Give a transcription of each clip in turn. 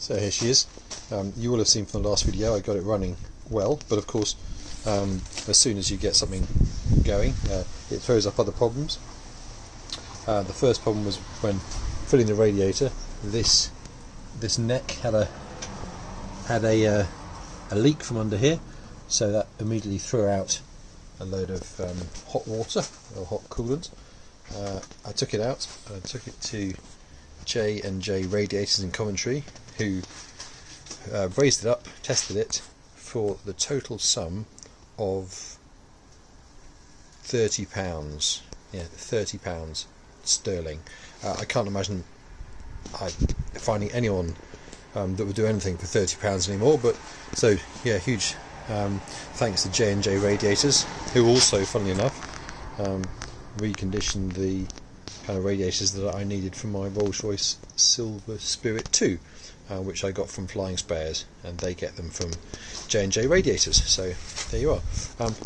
So here she is. You will have seen from the last video I got it running well, but of course as soon as you get something going it throws up other problems. The first problem was when filling the radiator. This neck had a leak from under here, so that immediately threw out a load of hot water or hot coolant. I took it out and I took it to J&J Radiators in Coventry, who raised it up, tested it for the total sum of £30. Yeah, £30 sterling. I can't imagine finding anyone that would do anything for £30 anymore. But so yeah, huge thanks to J&J Radiators, who also, funnily enough, reconditioned the kind of radiators that I needed for my Rolls-Royce Silver Spirit 2, which I got from Flying Spares, and they get them from J&J Radiators. So there you are.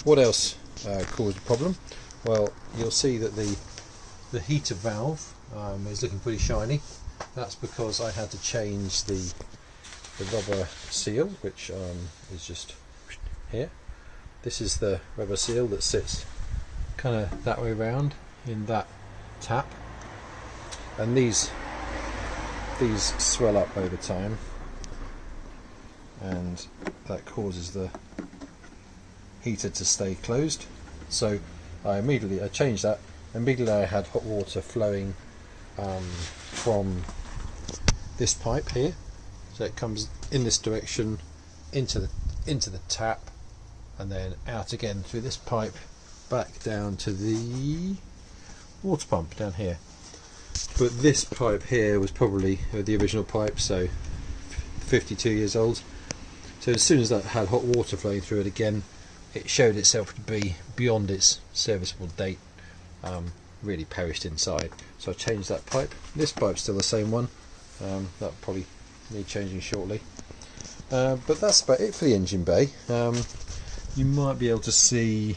What else caused a problem? Well, you'll see that the heater valve is looking pretty shiny. That's because I had to change the rubber seal, which is just here. This is the rubber seal that sits kind of that way round in that tap, and these swell up over time, and that causes the heater to stay closed. So I changed that. Immediately I had hot water flowing from this pipe here, so it comes in this direction into the tap, and then out again through this pipe back down to the water pump down here. But this pipe here was probably the original pipe, so 52 years old. So as soon as that had hot water flowing through it again, it showed itself to be beyond its serviceable date, really perished inside. So I changed that pipe. This pipe's still the same one. That'll probably need changing shortly. But that's about it for the engine bay. You might be able to see,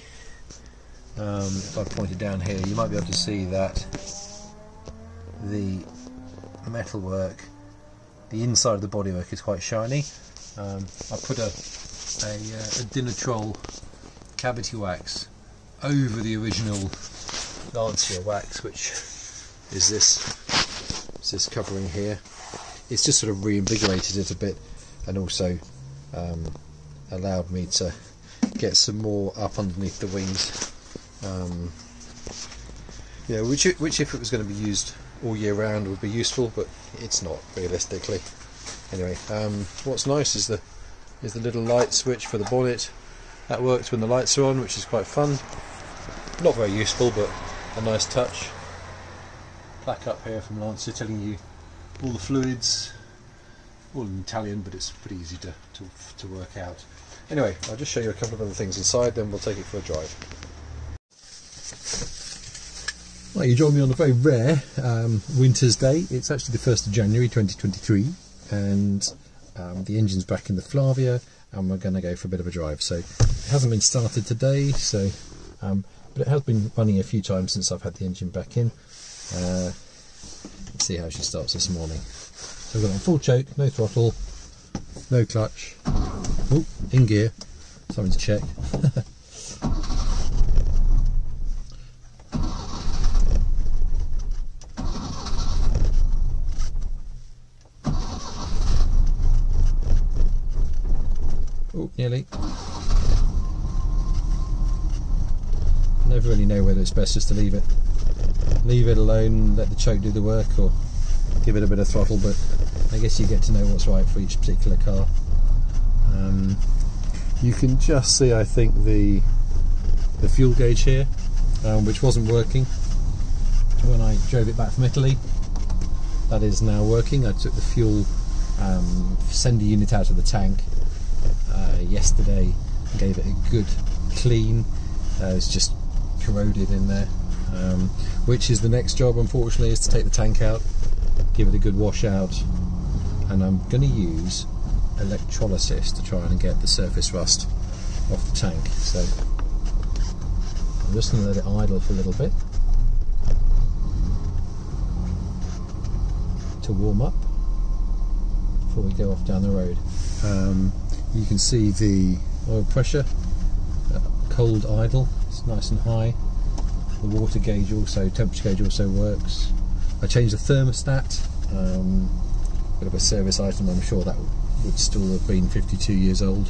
if I point it down here, you might be able to see that the metalwork, the inside of the bodywork is quite shiny. I put a Dinatrol cavity wax over the original Lancia wax, which is this covering here. It's just sort of reinvigorated it a bit, and also allowed me to get some more up underneath the wings. Which if it was going to be used all year round would be useful, but it's not realistically. Anyway, what's nice is the little light switch for the bonnet. That works when the lights are on, which is quite fun. Not very useful, but a nice touch. Plaque up here from Lancia telling you all the fluids, all in Italian, but it's pretty easy to work out. Anyway, I'll just show you a couple of other things inside, then we'll take it for a drive. Well, you join me on a very rare winter's day. It's actually the 1st of January 2023, and the engine's back in the Flavia, and we're going to go for a bit of a drive. So it hasn't been started today, so but it has been running a few times since I've had the engine back in. Let's see how she starts this morning. So we've got on full choke, no throttle, no clutch. Oh, in gear. Something to check. Oh, nearly. Never really know whether it's best just to leave it alone, let the choke do the work, or give it a bit of throttle, but I guess you get to know what's right for each particular car. You can just see, I think, the fuel gauge here, which wasn't working when I drove it back from Italy. That is now working. I took the fuel sender unit out of the tank yesterday, gave it a good clean. It's just corroded in there, which is the next job, unfortunately, is to take the tank out, give it a good wash out, and I'm going to use electrolysis to try and get the surface rust off the tank. So I'm just going to let it idle for a little bit to warm up. before we go off down the road. You can see the oil pressure, cold idle, it's nice and high. The water gauge also, temperature gauge also works. I changed the thermostat, bit of a service item, I'm sure that would still have been 52 years old.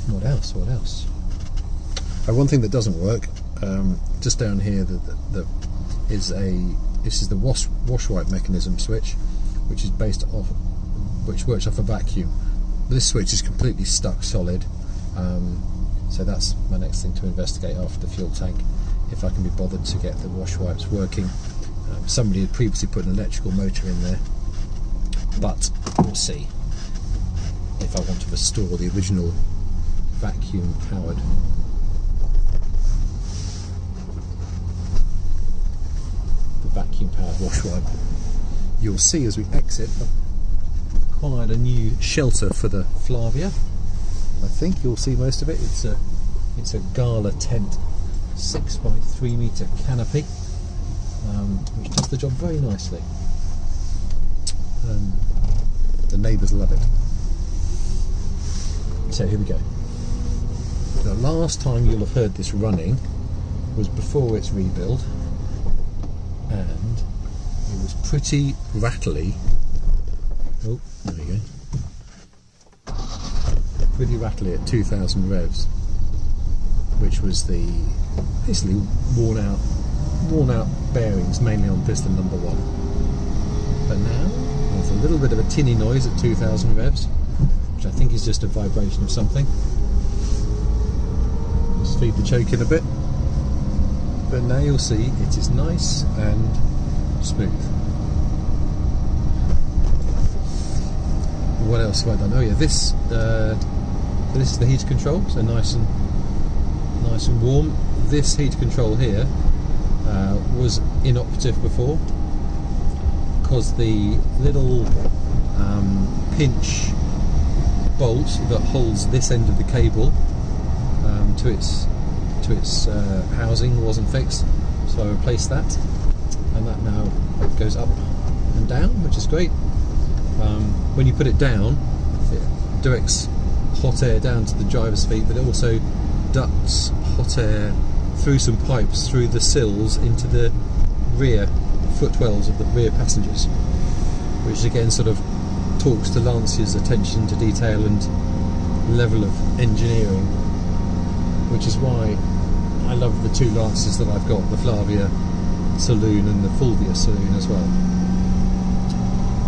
What else? One thing that doesn't work, just down here, this is the wash wipe mechanism switch, which works off a vacuum. This switch is completely stuck solid, so that's my next thing to investigate after the fuel tank, if I can be bothered to get the wash wipes working. Somebody had previously put an electrical motor in there, but we'll see if I want to restore the original vacuum powered wash wipe. You'll see as we exit, I've acquired a new shelter for the Flavia. I think you'll see most of it. It's a gala tent, 6 by 3 metre canopy, which does the job very nicely. The neighbours love it. So here we go. The last time you'll have heard this running was before its rebuild, and it was pretty rattly. Oh, there we go. Pretty rattly at 2,000 revs, which was the basically worn out bearings, mainly on piston number 1. But now there's a little bit of a tinny noise at 2,000 revs, which I think is just a vibration of something. Just feed the choke in a bit. But now you'll see it is nice and smooth. What else have I done? Oh yeah, this is the heater control, so nice and warm. This heater control here was inoperative before, because the little pinch bolt that holds this end of the cable to its housing wasn't fixed, so I replaced that, and that now goes up and down, which is great. When you put it down, it directs hot air down to the driver's feet, but it also ducts hot air through some pipes through the sills into the rear footwells of the rear passengers, which again sort of talks to Lancia's attention to detail and level of engineering, which is why I love the two Lancias that I've got, the Flavia saloon and the Flavia saloon as well.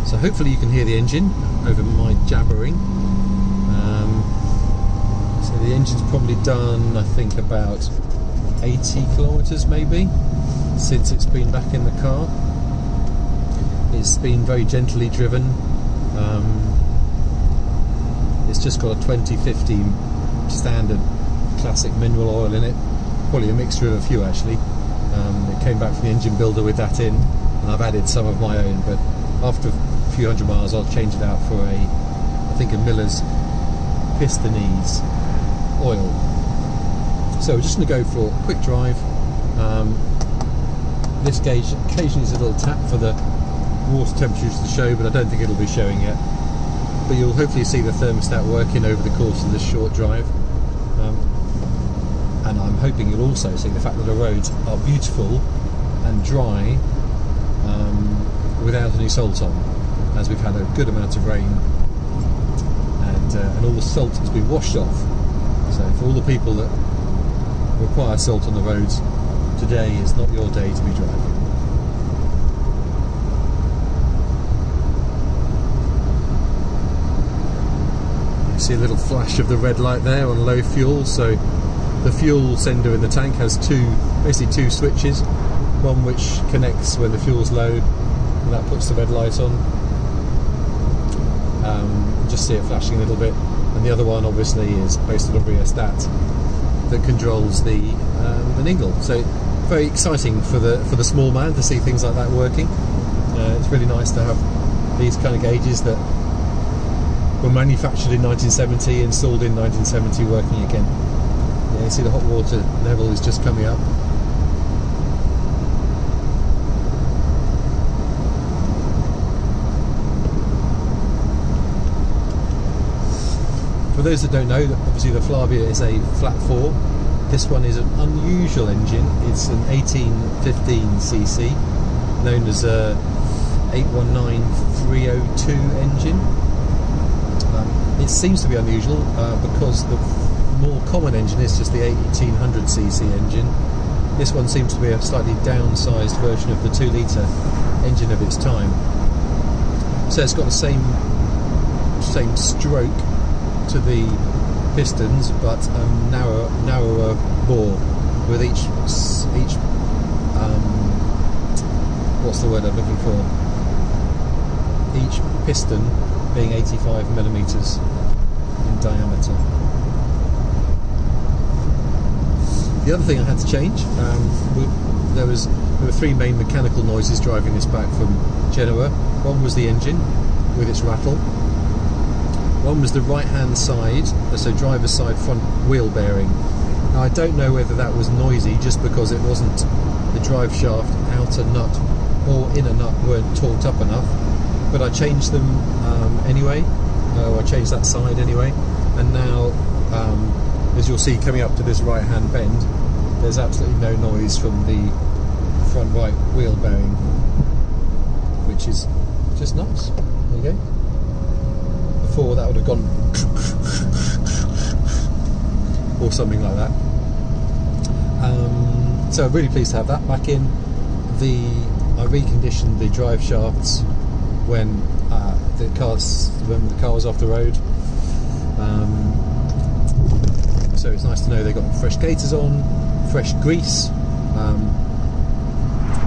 So hopefully you can hear the engine over my jabbering. So the engine's probably done, I think, about 80 kilometres maybe since it's been back in the car. It's been very gently driven. It's just got a 2015 standard classic mineral oil in it, probably a mixture of a few actually. It came back from the engine builder with that in, and I've added some of my own, but after a few hundred miles I'll change it out for I think a Miller's Pistonese oil. So we're just going to go for a quick drive. This gauge occasionally is a little tap for the water temperatures to show, but I don't think it'll be showing yet. But you'll hopefully see the thermostat working over the course of this short drive. And I'm hoping you'll also see the fact that the roads are beautiful and dry without any salt on, as we've had a good amount of rain, and all the salt has been washed off. So for all the people that require salt on the roads, today is not your day to be driving. You see a little flash of the red light there on low fuel, so the fuel sender in the tank has basically two switches, one which connects when the fuel's low, and that puts the red light on. Just see it flashing a little bit, and the other one obviously is based on a rheostat that controls the ningle. So very exciting for the small man to see things like that working. It's really nice to have these kind of gauges that were manufactured in 1970, installed in 1970, working again. Yeah, you see the hot water level is just coming up. those that don't know, obviously the Flavia is a flat 4. This one is an unusual engine. It's an 1815cc, known as a 819302 engine. It seems to be unusual because the more common engine is just the 1800cc engine. This one seems to be a slightly downsized version of the 2-litre engine of its time. So it's got the same stroke to the pistons, but narrower bore, with each what's the word I'm looking for? Each piston being 85mm in diameter. The other thing I had to change, there were 3 main mechanical noises driving this back from Genoa. One was the engine with its rattle. One was the right-hand side, so driver's side front wheel bearing. Now, I don't know whether that was noisy just because it wasn't, the drive shaft, outer nut or inner nut weren't torqued up enough, but I changed them anyway. I changed that side anyway, and now as you'll see coming up to this right-hand bend, there's absolutely no noise from the front right wheel bearing, which is just nice. There you go. Before that would have gone or something like that. So I'm really pleased to have that back in. I reconditioned the drive shafts when the car was off the road. So it's nice to know they got fresh gaiters on, fresh grease.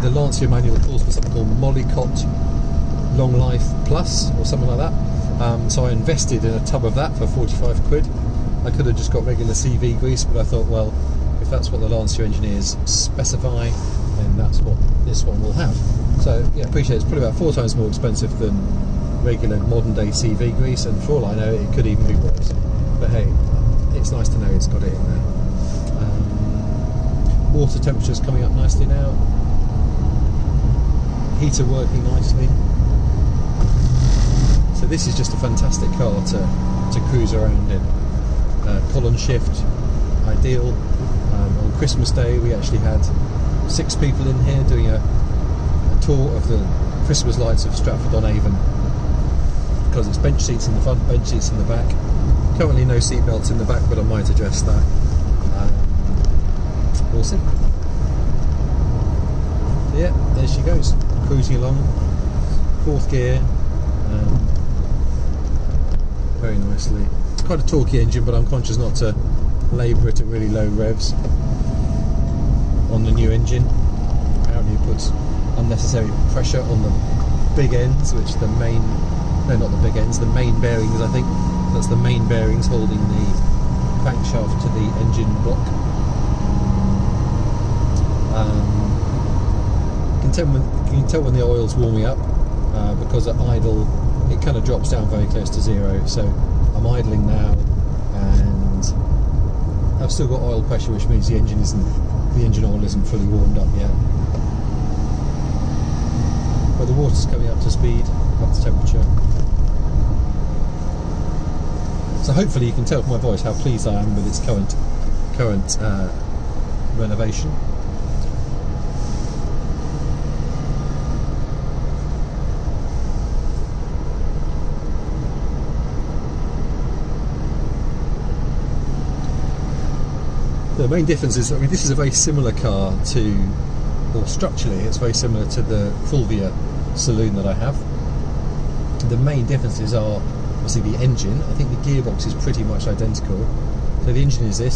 The Lancia manual calls for something called Milleotto Long Life Plus or something like that. So I invested in a tub of that for 45 quid. I could have just got regular CV grease, but I thought, well, if that's what the Lancia engineers specify, then that's what this one will have. So yeah, appreciate it's probably about 4 times more expensive than regular modern day CV grease, and for all I know it could even be worse. But hey, it's nice to know it's got it in there. Water temperature's coming up nicely now. Heater working nicely. So this is just a fantastic car to cruise around in. Column shift, ideal. On Christmas Day we actually had 6 people in here doing a tour of the Christmas lights of Stratford-on-Avon, because it's bench seats in the front, bench seats in the back. Currently no seat belts in the back, but I might address that. We'll see. Yeah, there she goes, cruising along, 4th gear, very nicely. It's quite a torquey engine, but I'm conscious not to labour it at really low revs on the new engine. Apparently it puts unnecessary pressure on the big ends, which the main, no, not the big ends, the main bearings, I think. That's the main bearings holding the crankshaft to the engine block. You can tell when the oil's warming up, because at idle it kind of drops down very close to 0. So I'm idling now, and I've still got oil pressure, which means the engine oil isn't fully warmed up yet. But the water's coming up to speed, up to temperature. So hopefully you can tell from my voice how pleased I am with its current renovation. The main difference is, I mean, this is a very similar car to, or structurally, it's very similar to the Flavia saloon that I have. The main differences are obviously the engine. I think the gearbox is pretty much identical. So the engine is a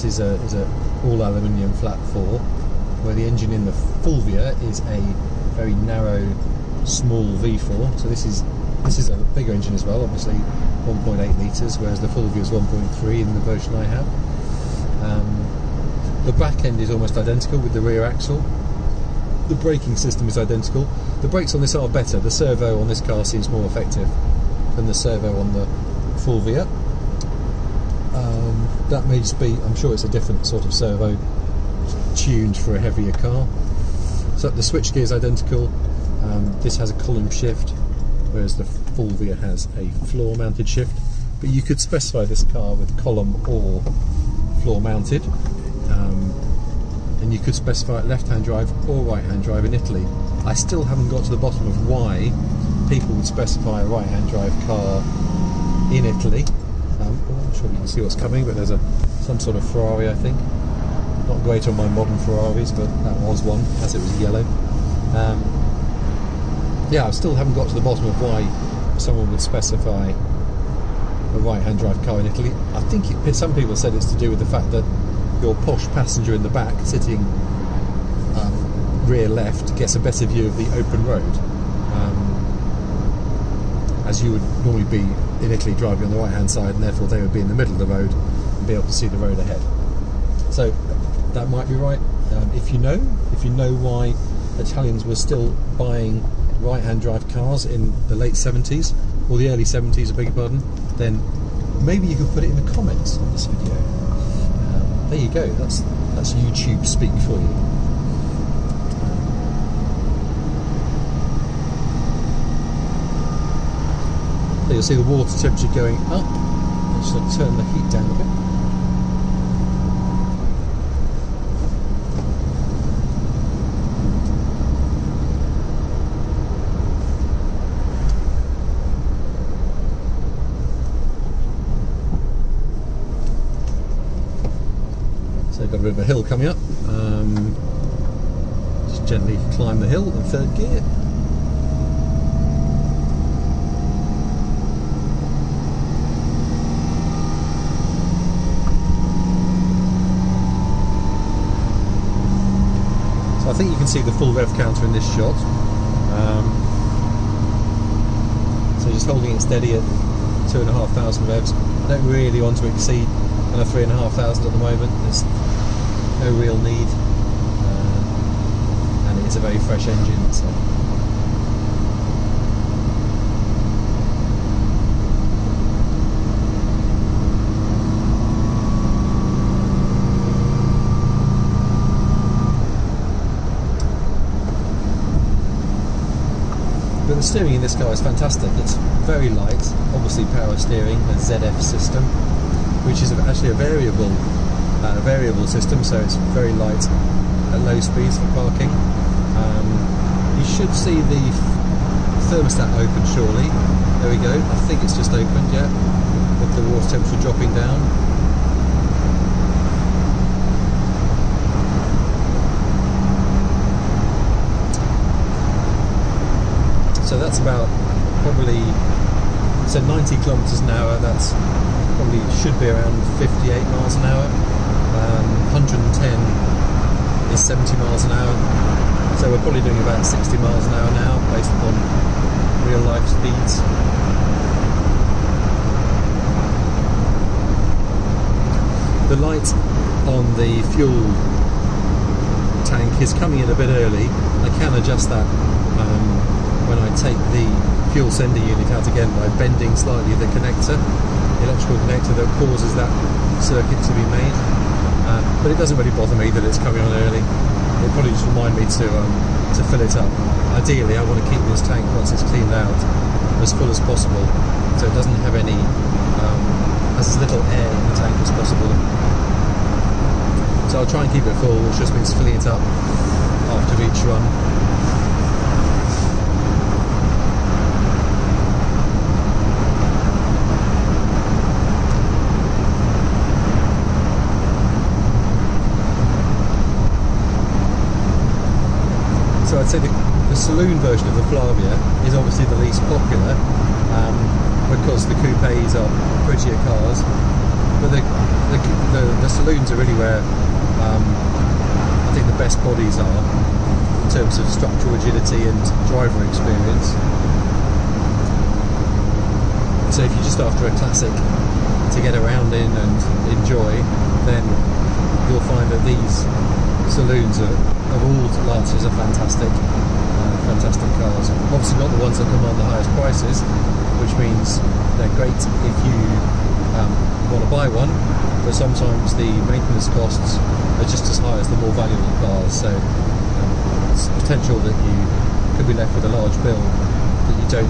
all aluminium flat 4, where the engine in the Flavia is a very narrow, small V4. So this is a bigger engine as well, obviously 1.8 litres, whereas the Flavia is 1.3 in the version I have. The back end is almost identical with the rear axle. The braking system is identical. The brakes on this are better. The servo on this car seems more effective than the servo on the Flavia. That may just be, I'm sure it's a different sort of servo tuned for a heavier car. So the switch gear is identical. This has a column shift, whereas the Flavia has a floor mounted shift. but you could specify this car with column or floor mounted, and you could specify it left-hand drive or right-hand drive in Italy. I still haven't got to the bottom of why people would specify a right-hand drive car in Italy. I'm not sure you can see what's coming, but there's some sort of Ferrari, I think. Not great on my modern Ferraris, but that was one, as it was yellow. Yeah, I still haven't got to the bottom of why someone would specify a right-hand drive car in Italy. I think some people said it's to do with the fact that your posh passenger in the back, sitting rear left, gets a better view of the open road, as you would normally be in Italy driving on the right-hand side, and therefore they would be in the middle of the road and be able to see the road ahead. So that might be right. If you know why Italians were still buying right-hand drive cars in the late 70s, or the early 70s, I beg your pardon, then maybe you could put it in the comments on this video. There you go, that's YouTube speak for you. So you'll see the water temperature going up. I'm just going to turn the heat down a bit. Got a bit of a hill coming up. Just gently climb the hill in third gear. So I think you can see the full rev counter in this shot. So just holding it steady at 2,500 revs. I don't really want to exceed 3,500 at the moment. There's no real need, and it's a very fresh engine. So. But the steering in this car is fantastic. It's very light, obviously power steering, a ZF system, which is actually a variable system, so it's very light at low speeds for parking. You should see the thermostat open shortly. There we go. I think it's just opened, yeah, with the water temperature dropping down. So that's about probably, so 90 kilometers an hour. That's probably should be around 58 miles an hour. 110 is 70 miles an hour. So we're probably doing about 60 miles an hour now, based upon real life speeds. The light on the fuel tank is coming in a bit early. I can adjust that when I take the fuel sending unit out again by bending slightly the connector, the electrical connector that causes that circuit to be made. But it doesn't really bother me that it's coming on early. It probably just reminds me to fill it up. Ideally, I want to keep this tank, once it's cleaned out, as full as possible, so it doesn't have any, has as little air in the tank as possible. So I'll try and keep it full, which just means filling it up after each run. So I'd say the saloon version of the Flavia is obviously the least popular, because the coupes are prettier cars, but the saloons are really where I think the best bodies are in terms of structural rigidity and driver experience. So if you're just after a classic to get around in and enjoy, then you'll find that these saloons of all Lancias are fantastic cars. Obviously not the ones that command the highest prices, which means they're great if you want to buy one, but sometimes the maintenance costs are just as high as the more valuable cars, so it's potential that you could be left with a large bill that you don't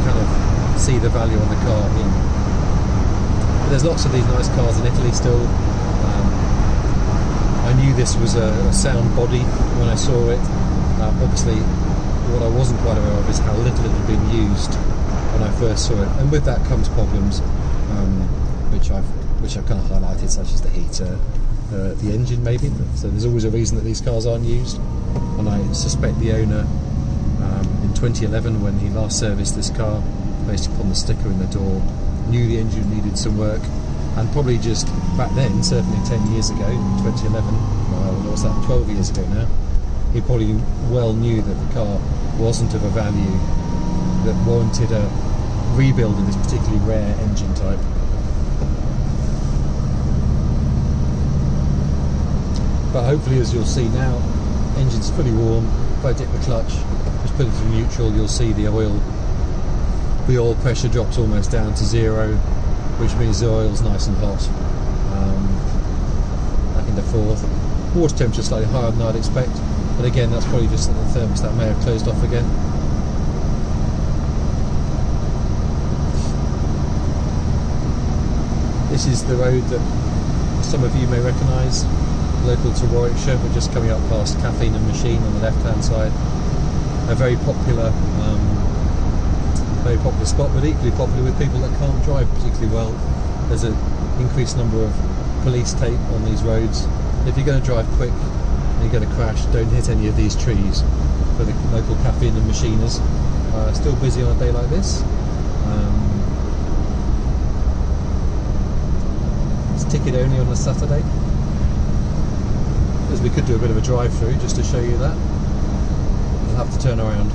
kind of see the value on the car in. But there's lots of these nice cars in Italy still. I knew this was a sound body when I saw it. Obviously, what I wasn't quite aware of is how little it had been used when I first saw it, and with that comes problems, which I've kind of highlighted, such as the heater, the engine maybe. So there's always a reason that these cars aren't used, and I suspect the owner in 2011, when he last serviced this car, based upon the sticker in the door, knew the engine needed some work, and probably just back then, certainly 10 years ago, in 2011, well, what's that, 12 years ago now, he probably well knew that the car wasn't of a value that warranted a rebuild of this particularly rare engine type. But hopefully, as you'll see now, engine's fully warm. If I dip the clutch, just put it to neutral, you'll see the oil pressure drops almost down to 0, which means the oil's nice and hot. Back into fourth. Water temperature slightly higher than I'd expect, but again, that's probably just that the thermostat may have closed off again. This is the road that some of you may recognise, local to Warwickshire. We're just coming up past Caffeine and Machine on the left-hand side. A very popular spot, but equally popular with people that can't drive particularly well. There's an increased number of police tape on these roads. If you're going to drive quick and you're going to crash, don't hit any of these trees. For the local Caffeine and Machiners, still busy on a day like this. It's ticket only on a Saturday. As we could do a bit of a drive-through just to show you that. We'll have to turn around.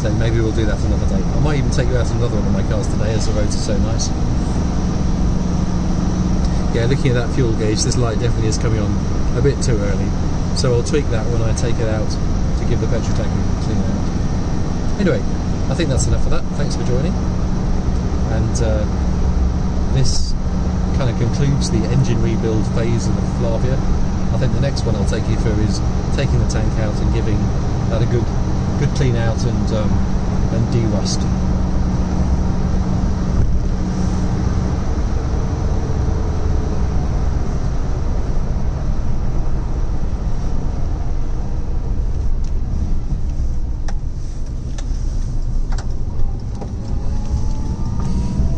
So maybe we'll do that another day. I might even take you out on another one of my cars today, as the roads are so nice. Yeah, looking at that fuel gauge, this light definitely is coming on a bit too early. So I'll tweak that when I take it out to give the petrol tank a clean out. Anyway, I think that's enough of that. Thanks for joining. And this kind of concludes the engine rebuild phase of the Flavia. I think the next one I'll take you through is taking the tank out and giving that a good clean out and de-rust.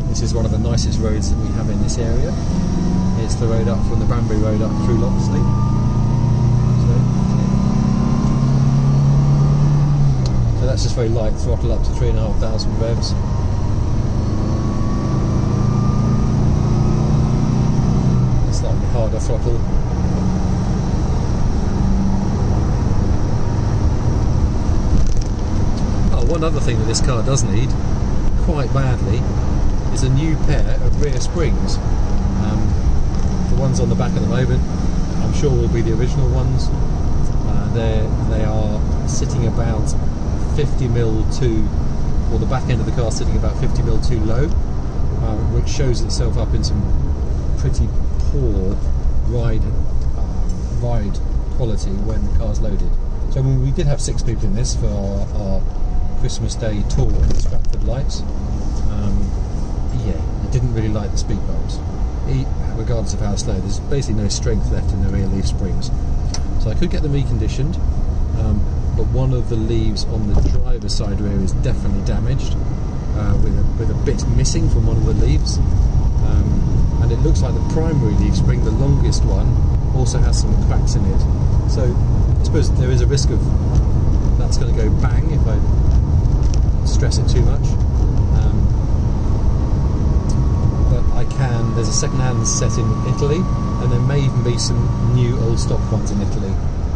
This is one of the nicest roads that we have in this area. It's the road up from the Banbury Road up through Loxley. So that's just very light, throttle up to 3,500 revs. Slightly harder throttle. Oh, one other thing that this car does need, quite badly, is a new pair of rear springs. The ones on the back at the moment, I'm sure will be the original ones. They are sitting about 50mm too, or the back end of the car sitting about 50mm too low, which shows itself up in some pretty poor ride quality when the car's loaded. So we did have 6 people in this for our Christmas Day tour at the Stratford Lights. Yeah, I didn't really like the speed bumps. Regardless of how slow, there's basically no strength left in the rear leaf springs. So I could get them reconditioned, but one of the leaves on the driver's side rear is definitely damaged, with a bit missing from one of the leaves. And it looks like the primary leaf spring, the longest one, also has some cracks in it. So I suppose there is a risk of that's going to go bang if I stress it too much. There's a second-hand set in Italy, and there may even be some new old stock ones in Italy,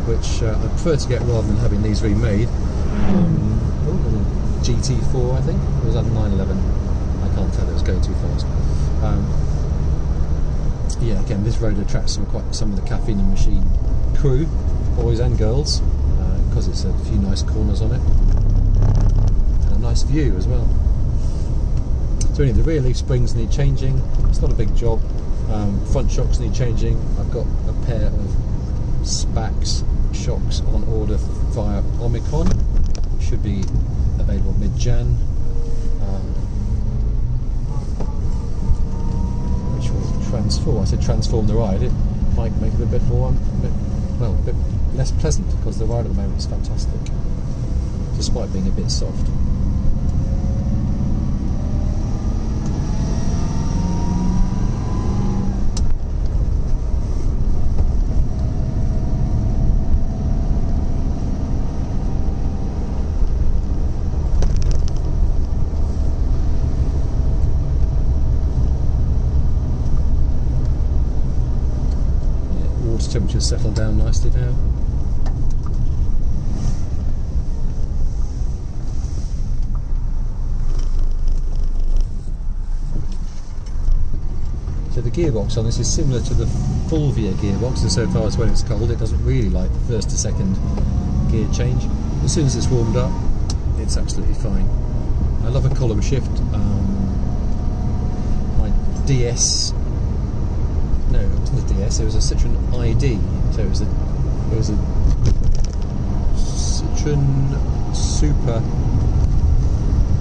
which I prefer to get rather than having these remade. GT4, I think, or was that 911? I can't tell, it was going too fast. Yeah, again, this road attracts some of the Caffeine and Machine crew, boys and girls, because it's a few nice corners on it, and a nice view as well. So anyway, the rear leaf springs need changing. It's not a big job. Front shocks need changing. I've got a pair of Spax shocks on order via Omicron. should be available mid-Jan, which will transform. I said transform the ride. It might make it a bit more, a bit less pleasant, because the ride at the moment is fantastic, despite being a bit soft. Temperatures settle down nicely now. So the gearbox on this is similar to the Flavia gearbox, and so far as when it's cold it doesn't really like the first to second gear change. As soon as it's warmed up, it's absolutely fine. I love a column shift. My DS. No, it wasn't a DS. It was a Citroen ID. So it was a Citroen Super.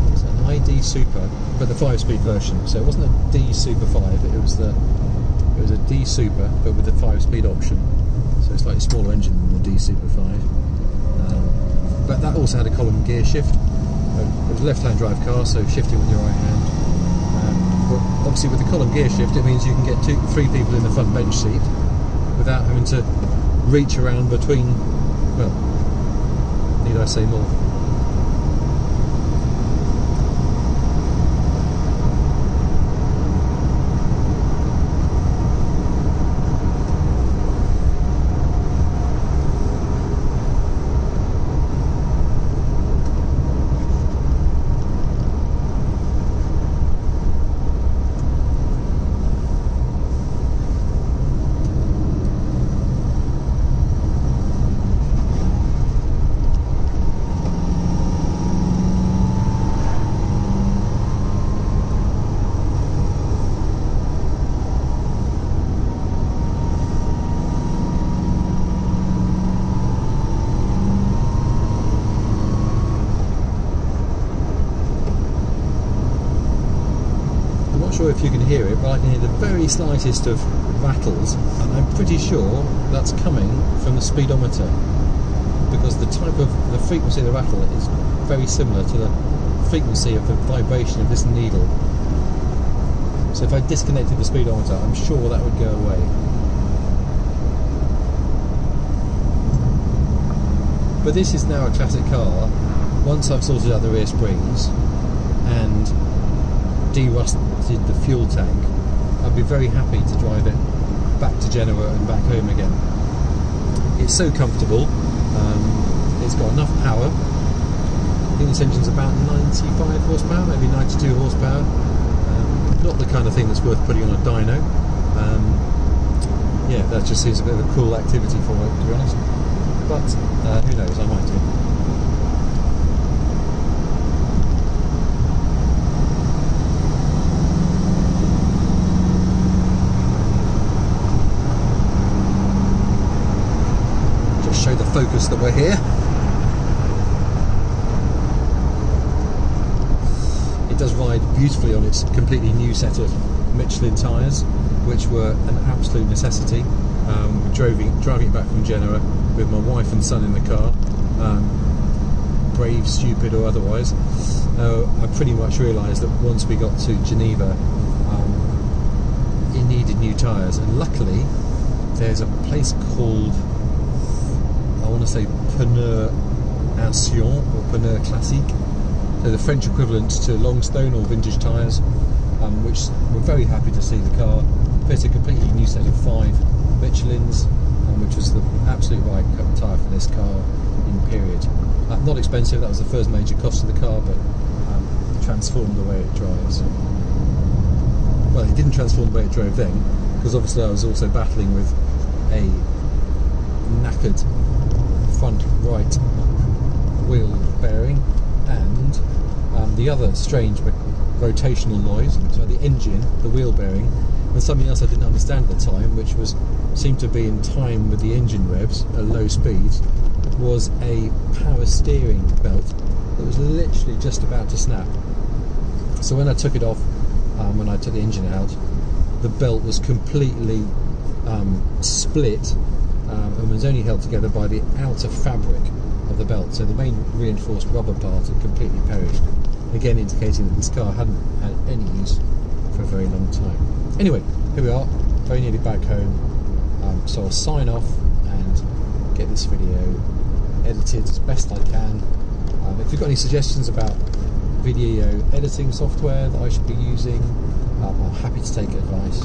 It was an ID Super, but the 5-speed version. So it wasn't a D Super 5. It was a D Super, but with the 5-speed option. So it's slightly smaller engine than the D Super 5. But that also had a column gear shift. It was a left-hand drive car, so shifting with your right hand. But obviously with the column gear shift it means you can get 2-3 people in the front bench seat without having to reach around between, well, need I say more? Sure if you can hear it, but I can hear the very slightest of rattles, and I'm pretty sure that's coming from the speedometer, because the frequency of the rattle is very similar to the frequency of the vibration of this needle. So if I disconnected the speedometer, I'm sure that would go away. But this is now a classic car. Once I've sorted out the rear springs and de-rusted the fuel tank, I'd be very happy to drive it back to Genoa and back home again. It's so comfortable, it's got enough power. I think this engine's about 95 horsepower, maybe 92 horsepower. Not the kind of thing that's worth putting on a dyno. Yeah, that just seems a bit of a cool activity for it, to be honest. But who knows, I might do. Show the focus that we're here. It does ride beautifully on its completely new set of Michelin tyres, which were an absolute necessity. Driving it back from Genoa with my wife and son in the car, brave, stupid or otherwise. I pretty much realised that once we got to Geneva, it needed new tyres, and luckily there's a place called, I want to say, Pneu Ancien or Pneu Classique, so the French equivalent to Longstone or vintage tyres, which we're very happy to see the car fit a completely new set of 5 Michelins, which was the absolute right tyre for this car in period. Not expensive, that was the first major cost of the car, but transformed the way it drives. Well, it didn't transform the way it drove then, because obviously I was also battling with a knackered front right wheel bearing and the other strange rotational noise, so the engine, the wheel bearing, and something else I didn't understand at the time, which seemed to be in time with the engine revs at low speeds. was a power steering belt that was literally just about to snap. So when I took it off, when I took the engine out, the belt was completely split and was only held together by the outer fabric of the belt. So the main reinforced rubber part had completely perished, again indicating that this car hadn't had any use for a very long time. Anyway, here we are, very nearly back home, so I'll sign off and get this video edited as best I can. If you've got any suggestions about video editing software that I should be using, I'm happy to take advice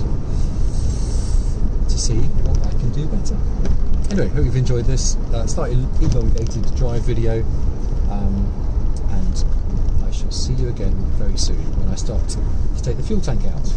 to see what I can do better. Anyway, hope you've enjoyed this slightly elongated drive video, and I shall see you again very soon when I start to take the fuel tank out.